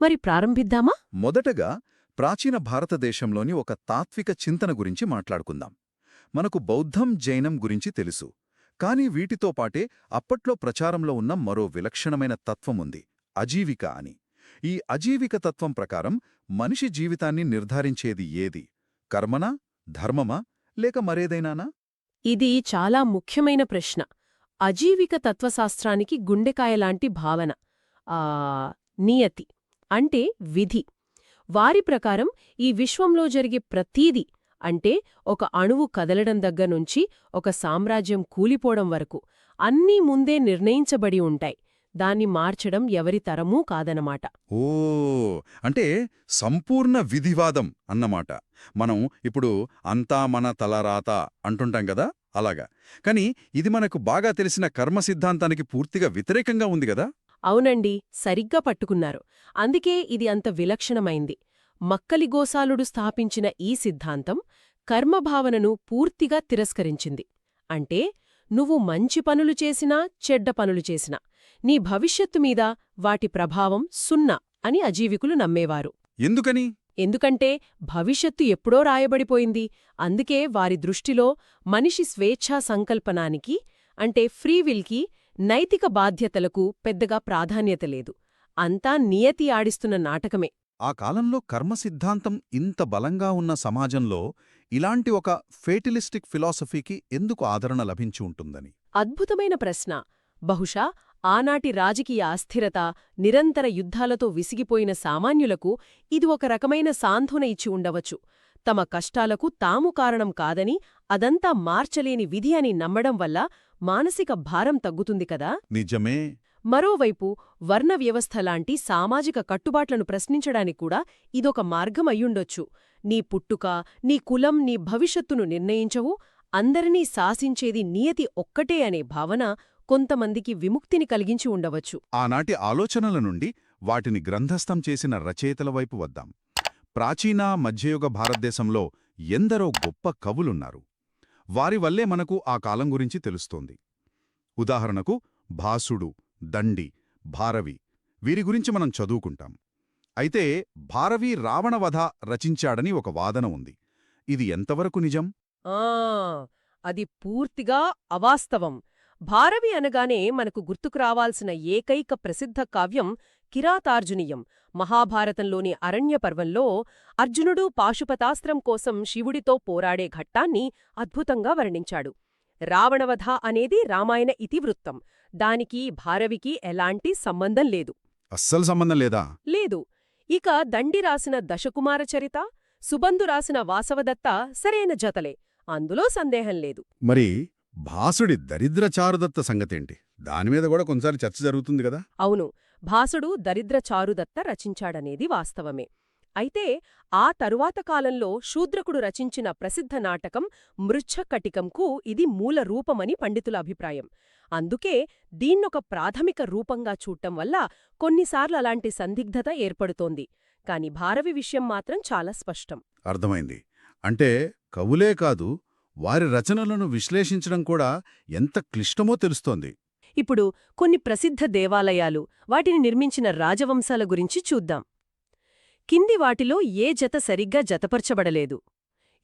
మరి ప్రారంభిద్దామా? మొదటగా ప్రాచీన భారతదేశంలోని ఒక తాత్విక చింతన గురించి మాట్లాడుకుందాం. మనకు బౌద్ధం, జైనం గురించి తెలుసు. కానీ వీటితో పాటే అప్పట్లో ప్రచారంలో ఉన్న మరో విలక్షణమైన తత్వముంది, అజీవిక అని. ఈ అజీవిక తత్వం ప్రకారం మనిషి జీవితాన్ని నిర్ధారించేది ఏది? కర్మనా, ధర్మమా, లేక మరేదైనానా? ఇది చాలా ముఖ్యమైన ప్రశ్న. అజీవిక తత్వశాస్త్రానికి గుండెకాయలాంటి భావన. నియతి అంటే విధి. వారి ప్రకారం ఈ విశ్వంలో జరిగే ప్రతీదీ, అంటే ఒక అణువు కదలడం దగ్గర్నుంచి ఒక సామ్రాజ్యం కూలిపోవడం వరకు అన్నీ ముందే నిర్ణయించబడి ఉంటాయి. దాన్ని మార్చడం ఎవరి తరమూ కాదనమాట. ఓ, అంటే సంపూర్ణ విధివాదం అన్నమాట. మనం ఇప్పుడు అంతా మన తలరాత అంటుంటాం గదా, అలాగా. కాని ఇది మనకు బాగా తెలిసిన కర్మ సిద్ధాంతానికి పూర్తిగా వ్యతిరేకంగా ఉంది గదా? అవునండి, సరిగ్గా పట్టుకున్నారు. అందుకే ఇది అంత విలక్షణమైంది. మక్కలిగోసాలుడు స్థాపించిన ఈ సిద్ధాంతం కర్మభావనను పూర్తిగా తిరస్కరించింది. అంటే నువ్వు మంచి పనులు చేసినా, చెడ్డ పనులు చేసినా నీ భవిష్యత్తు మీద వాటి ప్రభావం సున్నా అని అజీవికులు నమ్మేవారు. ఎందుకని? ఎందుకంటే భవిష్యత్తు ఎప్పుడో రాయబడిపోయింది. అందుకే వారి దృష్టిలో మనిషి స్వేచ్ఛా సంకల్పనానికి, అంటే ఫ్రీవిల్కి, నైతిక బాధ్యతలకు పెద్దగా ప్రాధాన్యత లేదు. అంతా నియతి ఆడిస్తున్న నాటకమే. ఆ కాలంలో కర్మ సిద్ధాంతం ఇంత బలంగా ఉన్న సమాజంలో ఇలాంటి ఒక ఫేటిలిస్టిక్ ఫిలాసఫీకి ఎందుకు ఆదరణ లభించి ఉంటుందని? అద్భుతమైన ప్రశ్న. బహుశా ఆనాటి రాజకీయ అస్థిరత, నిరంతర యుద్ధాలతో విసిగిపోయిన సామాన్యులకు ఇది ఒక రకమైన సాంత్వన ఇచ్చి ఉండవచ్చు. తమ కష్టాలకు తాము కారణం కాదని, అదంతా మార్చలేని విధి అని నమ్మడం వల్ల మానసిక భారం తగ్గుతుంది కదా. నిజమే. మరోవైపు వర్ణ వ్యవస్థలాంటి సామాజిక కట్టుబాట్లను ప్రశ్నించడానికి కూడా ఇదొక మార్గం అయ్యుండొచ్చు. నీ పుట్టుక, నీ కులం నీ భవిష్యత్తును నిర్ణయించవు, అందరినీ శాసించేది నియతి ఒక్కటే అనే భావన కొంతమందికి విముక్తిని కలిగించి ఉండవచ్చు. ఆనాటి ఆలోచనల నుండి వాటిని గ్రంథస్థం చేసిన రచయితల వైపు వద్దాం. ప్రాచీన మధ్యయుగ భారతదేశంలో ఎందరో గొప్ప కవులున్నారు. వారి వల్లే మనకు ఆ కాలం గురించి తెలుస్తోంది. ఉదాహరణకు భాసుడు, దండి, భారవి, వీరి గురించి మనం చదువుకుంటాం. అయితే భారవి రావణవధ రచించాడని ఒక వాదన ఉంది. ఇది ఎంతవరకు నిజం? అది పూర్తిగా అవాస్తవం. భారవి అనగానే మనకు గుర్తుకు రావాల్సిన ఏకైక ప్రసిద్ధ కావ్యం కిరాతార్జునీయం. మహాభారతంలోని అరణ్యపర్వంలో అర్జునుడు పాశుపతాస్త్రం కోసం శివుడితో పోరాడే ఘట్టాన్ని అద్భుతంగా వర్ణించాడు. రావణవధ అనేది రామాయణ ఇతివృత్తం. దానికి భారవికి ఎలాంటి సంబంధం లేదు. అస్సలు సంబంధం లేదా? లేదు. ఇక దండి రాసిన దశకుమార చరిత, సుబంధు రాసిన వాసవదత్త సరైన జతలే, అందులో సందేహం లేదు. మరి భాసుడి దరిద్ర చారుదత్త సంగతేంటి? దానిమీద కూడా కొంచెం చర్చ జరుగుతుంది కదా. అవును, భాసుడు దరిద్ర చారుదత్త రచించాడనేది వాస్తవమే. అయితే ఆ తరువాత కాలంలో శూద్రకుడు రచించిన ప్రసిద్ధ నాటకం మృచ్ఛకటికంకు ఇది మూల రూపమని పండితుల అభిప్రాయం. అందుకే దీన్నొక ప్రాథమిక రూపంగా చూడటం వల్ల కొన్నిసార్లు అలాంటి సందిగ్ధత ఏర్పడుతోంది. కాని భారవి విషయం మాత్రం చాలా స్పష్టం. అర్థమైంది. అంటే కవులే కాదు, వారి రచనలను విశ్లేషించడం కూడా ఎంత క్లిష్టమో తెలుస్తోంది. ఇప్పుడు కొన్ని ప్రసిద్ధ దేవాలయాలు, వాటిని నిర్మించిన రాజవంశాల గురించి చూద్దాం. కింది వాటిలో ఏ జత సరిగ్గా జతపరచబడలేదు?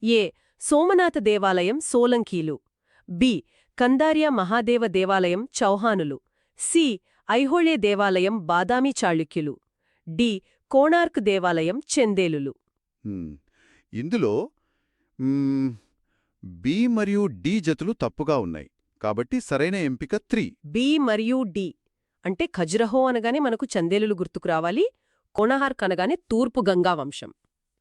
ఏ. సోమనాథ దేవాలయం సోలంకీలు. బి. కందార్య మహాదేవ దేవాలయం చౌహానులు. సి. ఐహోళే దేవాలయం బాదామి చాళుక్యులు. డి. కోణార్క్ దేవాలయం చందేలులు. ఇందులో బి మరియు డి జతులు తప్పుగా ఉన్నాయి. కాబట్టి సరైన ఎంపిక 3. బి మరియు డి అంటే ఖజురహో అనగానే మనకు చందేలులు గుర్తుకు రావాలి. కోణార్క్ అనగానే తూర్పు గంగా వంశం.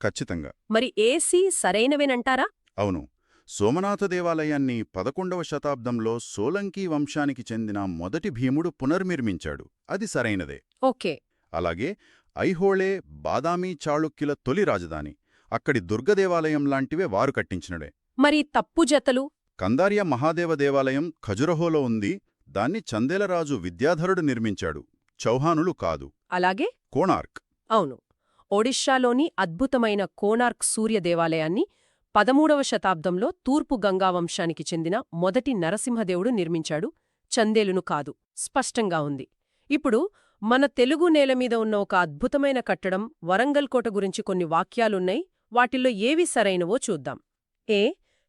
ఖచ్చితంగా. మరి ఏసీ సరైనవేనంటారా? అవును. సోమనాథ దేవాలయాన్ని 11వ శతాబ్దంలో సోలంకీ వంశానికి చెందిన మొదటి భీముడు పునర్నిర్మించాడు. అది సరైనదే. ఓకే. అలాగే ఐహోళే బాదామి చాళుక్యుల తొలి రాజధాని. అక్కడి దుర్గదేవాలయం లాంటివే వారు కట్టించినడే. మరి తప్పు జతలు? కందార్య మహాదేవ దేవాలయం ఖజురహోలో ఉంది. దాన్ని చందేలరాజు విద్యాధరుడు నిర్మించాడు. చౌహానులు కాదు. అలాగే కోణార్క్. అవును. ఒడిషాలోని అద్భుతమైన కోణార్క్ సూర్య దేవాలయాన్ని 13వ శతాబ్దంలో తూర్పు గంగావంశానికి చెందిన మొదటి నరసింహదేవుడు నిర్మించాడు. చందేలును కాదు. స్పష్టంగా ఉంది. ఇప్పుడు మన తెలుగు నేల మీద ఉన్న ఒక అద్భుతమైన కట్టడం వరంగల్ కోట గురించి కొన్ని వాక్యాలున్నాయి. వాటిల్లో ఏవి సరైనవో చూద్దాం. ఏ.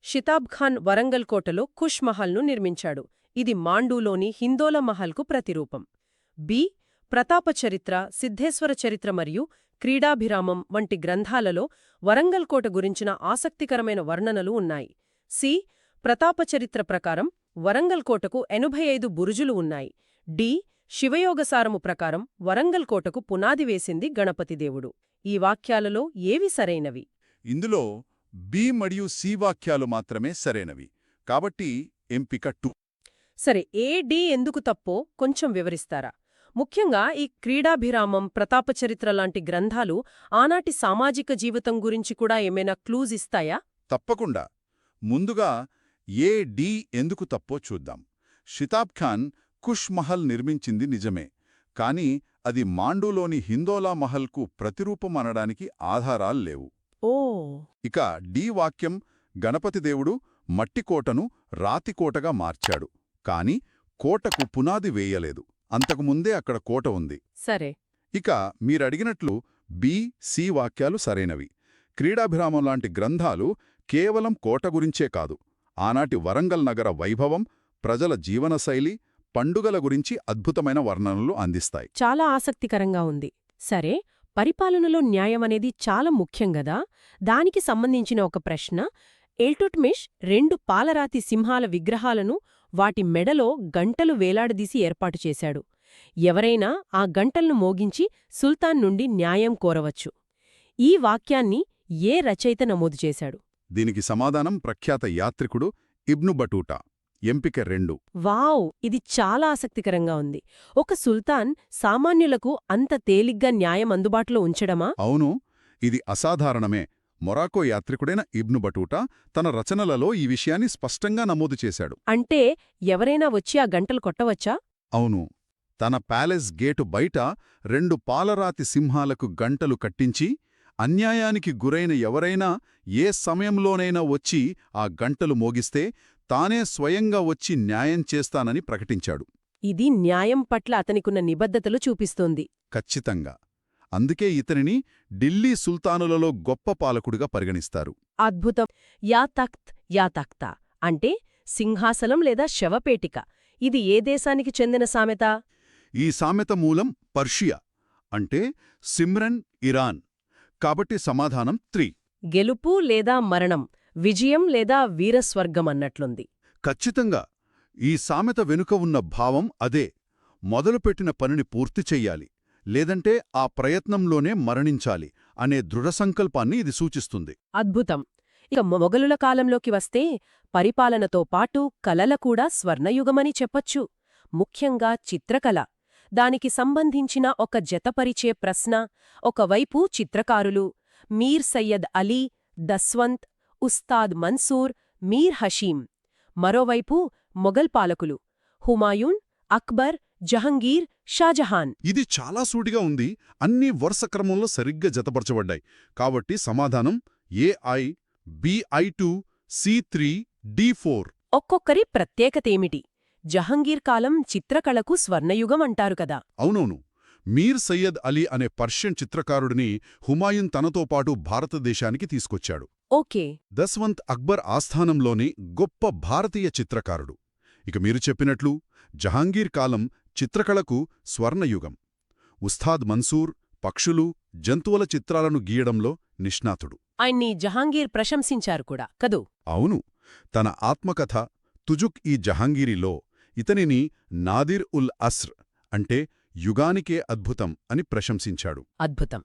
షితాబ్ ఖాన్ వరంగల్ కోటలో కుష్ మహల్ను నిర్మించాడు. ఇది మాండూలోని హిందోల మహల్కు ప్రతిరూపం. బి. ప్రతాపచరిత్ర, సిద్ధేశ్వర చరిత్ర మరియు క్రీడాభిరామం వంటి గ్రంథాలలో వరంగల్ కోట గురించిన ఆసక్తికరమైన వర్ణనలు ఉన్నాయి. సి. ప్రతాపచరిత్ర ప్రకారం వరంగల్ కోటకు 85 బురుజులు ఉన్నాయి. డి. శివయోగసారము ప్రకారం వరంగల్ కోటకు పునాది వేసింది గణపతిదేవుడు. ఈ వాక్యాలలో ఏవి సరైనవి? ఇందులో బి మరియు సి వాక్యాలు మాత్రమే సరైనవి. కాబట్టి ఎంపిక 2. సరే, ఏ, డి ఎందుకు తప్పో కొంచెం వివరిస్తారా? ముఖ్యంగా ఈ క్రీడాభిరామం, ప్రతాపచరిత్ర లాంటి గ్రంథాలు ఆనాటి సామాజిక జీవితం గురించి కూడా ఏమైనా క్లూజ్ ఇస్తాయా? తప్పకుండా. ముందుగా ఏ, డి ఎందుకు తప్పో చూద్దాం. షితాబ్ ఖాన్ కుష్ మహల్ నిర్మించింది నిజమే, కాని అది మాండూలోని హిందోలా మహల్కు ప్రతిరూపం అనడానికి ఆధారాల్లేవు. ఓ. ఇక డి వాక్యం గణపతిదేవుడు మట్టికోటను రాతికోటగా మార్చాడు, కాని కోటకు పునాది వేయలేదు. అంతకుముందే అక్కడ కోట ఉంది. సరే. ఇక మీరడిగినట్లు బి, సి వాక్యాలు సరైనవి. క్రీడాభిరామం లాంటి గ్రంథాలు కేవలం కోట గురించే కాదు, ఆనాటి వరంగల్ నగర వైభవం, ప్రజల జీవనశైలి, పండుగల గురించి అద్భుతమైన వర్ణనలు అందిస్తాయి. చాలా ఆసక్తికరంగా ఉంది. సరే, పరిపాలనలో న్యాయమనేది చాలా ముఖ్యం గదా. దానికి సంబంధించిన ఒక ప్రశ్న. ఇల్టుట్మిష్ 2 పాలరాతి సింహాల విగ్రహాలను వాటి మెడలో గంటలు వేలాడదీసి ఏర్పాటు చేశాడు. ఎవరైనా ఆ గంటలను మోగించి సుల్తాన్ నుండి న్యాయం కోరవచ్చు. ఈ వాక్యాన్ని ఏ రచయిత నమోదు చేశాడు? దీనికి సమాధానం ప్రఖ్యాత యాత్రికుడు ఇబ్ను బటూటా. ఎంపిక 2. వావ్! ఇది చాలా ఆసక్తికరంగా ఉంది. ఒక సుల్తాన్ సామాన్యులకు అంత తేలిగ్గా న్యాయం అందుబాటులో ఉంచడమా? అవును, ఇది అసాధారణమే. మొరాకో యాత్రికుడైన ఇబ్ను బటూటా తన రచనలలో ఈ విషయాన్ని స్పష్టంగా నమోదు చేశాడు. అంటే ఎవరైనా వచ్చి ఆ గంటలు కొట్టవచ్చా? అవును, తన ప్యాలెస్ గేటు బయట 2 పాలరాతి సింహాలకు గంటలు కట్టించి, అన్యాయానికి గురైన ఎవరైనా ఏ సమయంలోనైనా వచ్చి ఆ గంటలు మోగిస్తే తానే స్వయంగా వచ్చి న్యాయం చేస్తానని ప్రకటించాడు. ఇది న్యాయం పట్ల అతనికున్న నిబద్ధతలు చూపిస్తోంది. ఖచ్చితంగా. అందుకే ఇతనిని ఢిల్లీ సుల్తానులలో గొప్ప పాలకుడిగా పరిగణిస్తారు. అద్భుతం. యా తఖ్త్ యా తఖ్తా అంటే సింహాసనం లేదా శవపేటిక. ఇది ఏ దేశానికి చెందిన సామెత? ఈ సామెత మూలం పర్షియా, అంటే సిమ్రన్, ఇరాన్. కాబట్టి సమాధానం 3. గెలుపు లేదా మరణం, విజయం లేదా వీరస్వర్గం అన్నట్లుంది. ఖచ్చితంగా. ఈ సామెత వెనుక ఉన్న భావం అదే. మొదలుపెట్టిన పనిని పూర్తి చెయ్యాలి, లేదంటే ఆ ప్రయత్నంలోనే మరణించాలి అనే దృఢసంకల్పాన్ని ఇది సూచిస్తుంది. అద్భుతం. ఇక మొఘలుల కాలంలోకి వస్తే పరిపాలనతో పాటు కళల కూడా స్వర్ణయుగమని చెప్పొచ్చు. ముఖ్యంగా చిత్రకళ. దానికి సంబంధించిన ఒక జతపరిచే ప్రశ్న. ఒకవైపు చిత్రకారులు మీర్ సయ్యద్ అలీ, దస్వంత్, ఉస్తాద్ మన్సూర్, మీర్ హషీం. మరోవైపు మొఘల్ పాలకులు హుమాయూన్, అక్బర్, జహంగీర్, షాజహాన్. ఇది చాలా సూటిగా ఉంది. అన్నీ వరుస క్రమంలో సరిగ్గా జతపరచబడ్డాయి. కాబట్టి సమాధానం ఏఐ, బిఐ2, సి3, డి4. ఒక్కొక్కరి ప్రత్యేకతేమిటి? జహంగీర్ కాలం చిత్రకళకు స్వర్ణయుగం అంటారు కదా. అవునవును. మీర్ సయ్యద్ అలీ అనే పర్షియన్ చిత్రకారుడిని హుమాయూన్ తనతో పాటు భారతదేశానికి తీసుకొచ్చాడు. ఓకే. దస్వంత్ అక్బర్ ఆస్థానంలోని గొప్ప భారతీయ చిత్రకారుడు. ఇక మీరు చెప్పినట్లు జహాంగీర్ కాలం చిత్రకళకు స్వర్ణయుగం. ఉస్తాద్ మన్సూర్ పక్షులు, జంతువుల చిత్రాలను గీయడంలో నిష్ణాతుడు. ఆయన్ని జహాంగీర్ ప్రశంసించారు కూడా కదూ. అవును, తన ఆత్మకథ తుజుక్ ఈ జహాంగీరిలో ఇతనిని నాదిర్ ఉల్ అస్ర్, అంటే యుగానికే అద్భుతం అని ప్రశంసించాడు. అద్భుతం.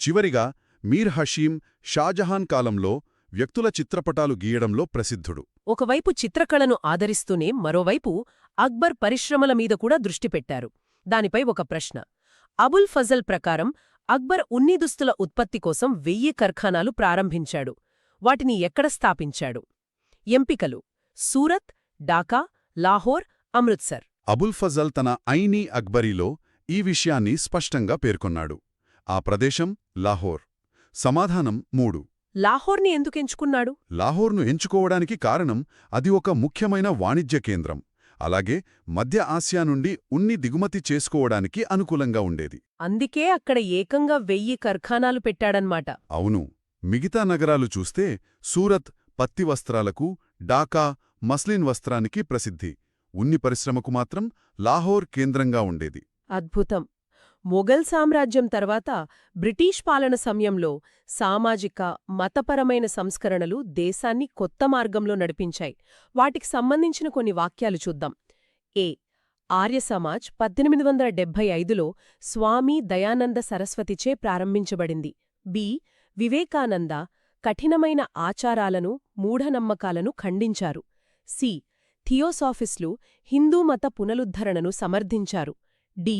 చివరిగా మీర్ హషీం షాజహాన్ కాలంలో వ్యక్తుల చిత్రపటాలు గీయడంలో ప్రసిద్ధుడు. ఒకవైపు చిత్రకళను ఆదరిస్తూనే మరోవైపు అక్బర్ పరిశ్రమల మీద కూడా దృష్టి పెట్టారు. దానిపై ఒక ప్రశ్న. అబుల్ ఫజల్ ప్రకారం అక్బర్ ఉన్ని దుస్తుల ఉత్పత్తి కోసం 1000 కార్ఖానాలు ప్రారంభించాడు. వాటిని ఎక్కడ స్థాపించాడు? ఎంపికలు: సూరత్, ఢాకా, లాహోర్, అమృత్సర్. అబుల్ ఫజల్ తన ఐనీ అక్బరీలో ఈ విషయాన్ని స్పష్టంగా పేర్కొన్నాడు. ఆ ప్రదేశం లాహోర్. సమాధానం 3. లాహోర్ని ఎందుకెంచుకున్నాడు? లాహోర్ను ఎంచుకోవడానికి కారణం అది ఒక ముఖ్యమైన వాణిజ్య కేంద్రం. అలాగే మధ్య ఆసియా నుండి ఉన్ని దిగుమతి చేసుకోవడానికి అనుకూలంగా ఉండేది. అందుకే అక్కడ ఏకంగా 1000 కార్ఖానాలు పెట్టాడన్మాట. అవును, మిగతా నగరాలు చూస్తే సూరత్ పత్తి వస్త్రాలకు, ఢాకా మస్లిన్ వస్త్రానికి ప్రసిద్ధి. ఉన్ని పరిశ్రమకు మాత్రం లాహోర్ కేంద్రంగా ఉండేది. అద్భుతం. మొఘల్ సామ్రాజ్యం తర్వాత బ్రిటీష్ పాలన సమయంలో సామాజిక, మతపరమైన సంస్కరణలు దేశాన్ని కొత్త మార్గంలో నడిపించాయి. వాటికి సంబంధించిన కొన్ని వాక్యాలు చూద్దాం. ఏ. ఆర్యసమాజ్ 1875లో స్వామి దయానంద సరస్వతిచే ప్రారంభించబడింది. బి. వివేకానంద కఠినమైన ఆచారాలను, మూఢనమ్మకాలను ఖండించారు. సి. థియోసాఫిస్టులు హిందూ మత పునరుద్ధరణను సమర్థించారు. డి.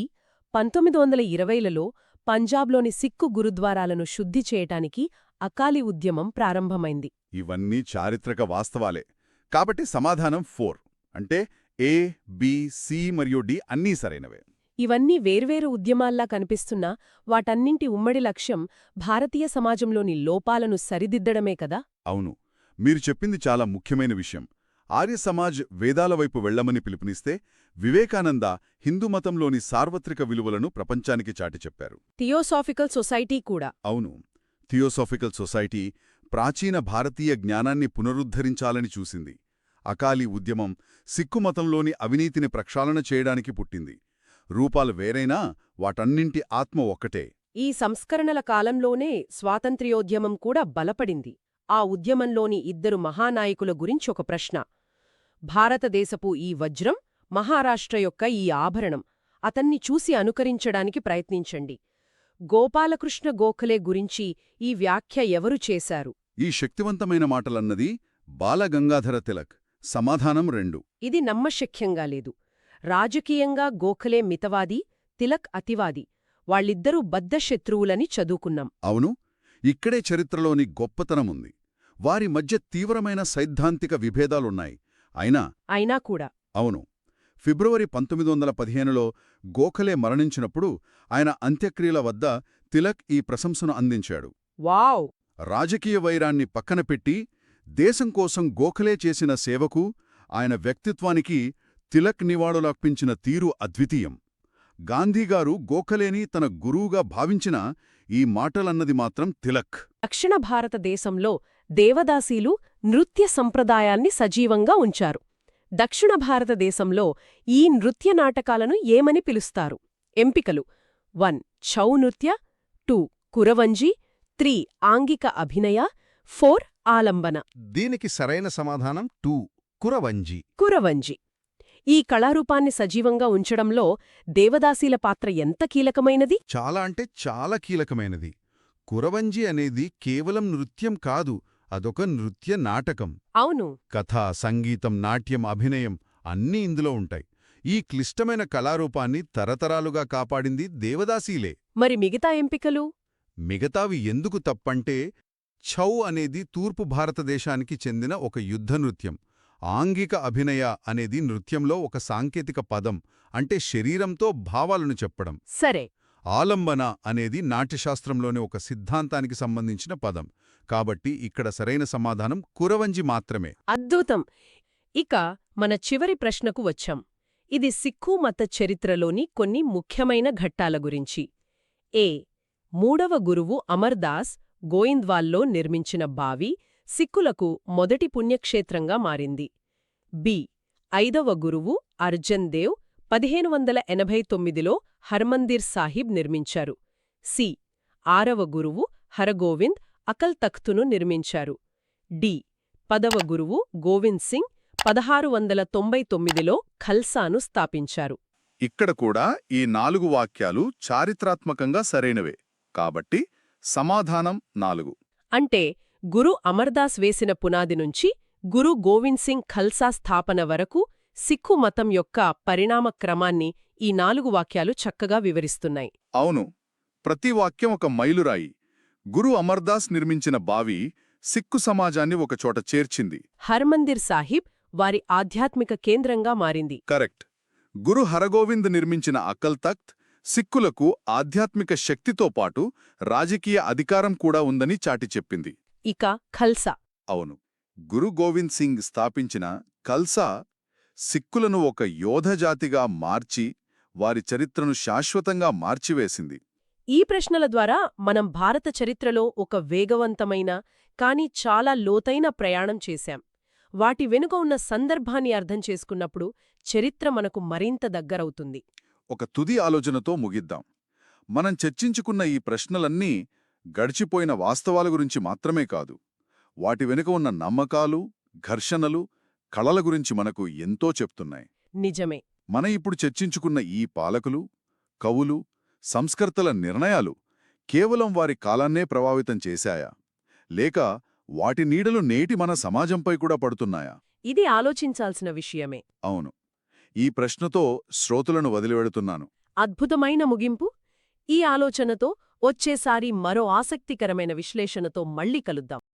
1920లలో పంజాబ్లోని సిక్కు గురుద్వారాలను శుద్ధి చేయటానికి అకాలీ ఉద్యమం ప్రారంభమైంది. ఇవన్నీ చారిత్రక వాస్తవాలే. కాబట్టి సమాధానం 4 అంటే ఏ, బి, సి మరియు డి అన్నీ సరైనవే. ఇవన్నీ వేర్వేరు ఉద్యమాల్లా కనిపిస్తున్నా వాటన్నింటి ఉమ్మడి లక్ష్యం భారతీయ సమాజంలోని లోపాలను సరిదిద్దడమే కదా. అవును, మీరు చెప్పింది చాలా ముఖ్యమైన విషయం. ఆర్య సమాజ్ వేదాల వైపు వెళ్లమని పిలుపునిస్తే, వివేకానంద హిందూమతంలోని సార్వత్రిక విలువలను ప్రపంచానికి చాటి చెప్పారు. థియోసాఫికల్ సొసైటీ కూడా. అవును, థియోసాఫికల్ సొసైటీ ప్రాచీన భారతీయ జ్ఞానాన్ని పునరుద్ధరించాలని చూసింది. అకాలీ ఉద్యమం సిక్కు మతంలోని అవినీతిని ప్రక్షాళన చేయడానికి పుట్టింది. రూపాలు వేరైనా వాటన్నింటి ఆత్మ ఒక్కటే. ఈ సంస్కరణల కాలంలోనే స్వాతంత్ర్యోద్యమం కూడా బలపడింది. ఆ ఉద్యమంలోని 2 మహానాయకుల గురించొక ప్రశ్న. భారతదేశపు ఈ వజ్రం, మహారాష్ట్ర యొక్క ఈ ఆభరణం. అతన్ని చూసి అనుకరించడానికి ప్రయత్నించండి. గోపాలకృష్ణ గోఖలే గురించి ఈ వ్యాఖ్య ఎవరు చేశారు? ఈ శక్తివంతమైన మాటలన్నది బాలగంగాధర తిలక్. సమాధానం 2. ఇది నమ్మశక్యంగా లేదు. రాజకీయంగా గోఖలే మితవాది, తిలక్ అతివాది. వాళ్ళిద్దరూ బద్ధశత్రువులని చదువుకున్నాం. అవును, ఇక్కడే చరిత్రలోని గొప్పతనముంది. వారి మధ్య తీవ్రమైన సైద్ధాంతిక విభేదాలున్నాయి. అయినా కూడా. అవును, ఫిబ్రవరి 1915లో గోఖలే మరణించినప్పుడు ఆయన అంత్యక్రియల వద్ద తిలక్ ఈ ప్రశంసను అందించాడు. వావ్! రాజకీయ వైరాన్ని పక్కన పెట్టి దేశం కోసం గోఖలే చేసిన సేవకు, ఆయన వ్యక్తిత్వానికి తిలక్ నివాళులర్పించిన తీరు అద్వితీయం. గాంధీగారు గోఖలేని తన గురువుగా భావించిన ఈ మాటలన్నది మాత్రం తిలక్. దక్షిణ భారతదేశంలో దేవదాసీలు నృత్య సంప్రదాయాన్ని సజీవంగా ఉంచారు. దక్షిణ భారతదేశంలో ఈ నృత్య నాటకాలను ఏమని పిలుస్తారు? ఎంపికలు: 1. ఛౌ నృత్య, 2. కురవంజి, 3. ఆంగిక అభినయ, 4. ఆలంబన. దీనికి సరైన సమాధానం 2. కురవంజి. కురవంజి. ఈ కళారూపాన్ని సజీవంగా ఉంచడంలో దేవదాసీల పాత్ర ఎంత కీలకమైనది? చాలా అంటే చాలా కీలకమైనది. కురవంజి అనేది కేవలం నృత్యం కాదు, అదొక నృత్య నాటకం. అవును. కథ, సంగీతం, నాట్యం, అభినయం అన్నీ ఇందులో ఉంటాయి. ఈ క్లిష్టమైన కళారూపాన్ని తరతరాలుగా కాపాడింది దేవదాసీలే. మరి మిగతా ఎంపికలు? మిగతావి ఎందుకు తప్పంటే, ఛౌ అనేది తూర్పు భారతదేశానికి చెందిన ఒక యుద్ధ నృత్యం. ఆంగిక అభినయ అనేది నృత్యంలో ఒక సాంకేతిక పదం, అంటే శరీరంతో భావాలను చెప్పడం. సరే. ఆలంబన అనేది నాట్యశాస్త్రంలోని ఒక సిద్ధాంతానికి సంబంధించిన పదం. కాబట్టి ఇక్కడ సరైన సమాధానం కురవంజి మాత్రమే. అద్భుతం. ఇక మన చివరి ప్రశ్నకు వచ్చాం. ఇది సిక్కు మత చరిత్రలోని కొన్ని ముఖ్యమైన ఘట్టాల గురించి. ఏ. 3వ గురువు అమర్దాస్ గోయింద్వాల్లో నిర్మించిన బావి సిక్కులకు మొదటి పుణ్యక్షేత్రంగా మారింది. బి. 5వ గురువు అర్జన్ దేవ్ 1589లో హర్మందిర్ సాహిబ్ నిర్మించారు. సి. 6వ గురువు హరగోవింద్ అకల్ తఖ్తును నిర్మించారు. డి. 10వ గురువు గోవింద్ సింగ్ 1699లో ఖల్సాను స్థాపించారు. ఇక్కడ కూడా ఈ 4 వాక్యాలు చారిత్రాత్మకంగా సరైనవే. కాబట్టి సమాధానం 4. అంటే గురు అమర్దాస్ వేసిన పునాది నుంచి గురు గోవింద్ సింగ్ ఖల్సా స్థాపన వరకు సిక్కు మతం యొక్క పరిణామ క్రమాన్ని ఈ 4 వాక్యాలు చక్కగా వివరిస్తున్నాయి. అవును, ప్రతి వాక్యం ఒక మైలురాయి. గురు అమర్దాస్ నిర్మించిన బావి సిక్కు సమాజాన్ని ఒకచోట చేర్చింది. హర్మందిర్ సాహిబ్ వారి ఆధ్యాత్మిక కేంద్రంగా మారింది. కరెక్ట్. గురు హరగోవింద్ నిర్మించిన అకల్ తఖ్త్ సిక్కులకు ఆధ్యాత్మిక శక్తితో పాటు రాజకీయ అధికారం కూడా ఉందని చాటి చెప్పింది. ఇక ఖల్సా. అవును, గురు గోవింద్ సింగ్ స్థాపించిన ఖల్సా సిక్కులను ఒక యోధజాతిగా మార్చి వారి చరిత్రను శాశ్వతంగా మార్చివేసింది. ఈ ప్రశ్నల ద్వారా మనం భారత చరిత్రలో ఒక వేగవంతమైన కానీ చాలా లోతైన ప్రయాణం చేశాం. వాటి వెనుక ఉన్న సందర్భాన్ని అర్థం చేసుకున్నప్పుడు చరిత్ర మనకు మరింత దగ్గరవుతుంది. ఒక తుది ఆలోచనతో ముగిద్దాం. మనం చర్చించుకున్న ఈ ప్రశ్నలన్నీ గడిచిపోయిన వాస్తవాల గురించి మాత్రమే కాదు, వాటి వెనుక ఉన్న నమ్మకాలు, ఘర్షణలు, కళల గురించి మనకు ఎంతో చెప్తున్నాయి. నిజమే. మన ఇప్పుడు చర్చించుకున్న ఈ పాలకులు, కవులు, సంస్కర్తల నిర్ణయాలు కేవలం వారి కాలాన్నే ప్రభావితం చేశాయా? లేక వాటి నీడలు నేటి మన సమాజంపై కూడా పడుతున్నాయా? ఇది ఆలోచించాల్సిన విషయమే. అవును. ఈ ప్రశ్నతో శ్రోతలను వదిలివెడుతున్నాను. అద్భుతమైన ముగింపు. ఈ ఆలోచనతో వచ్చేసారి మరో ఆసక్తికరమైన విశ్లేషణతో మళ్ళీ కలుద్దాం.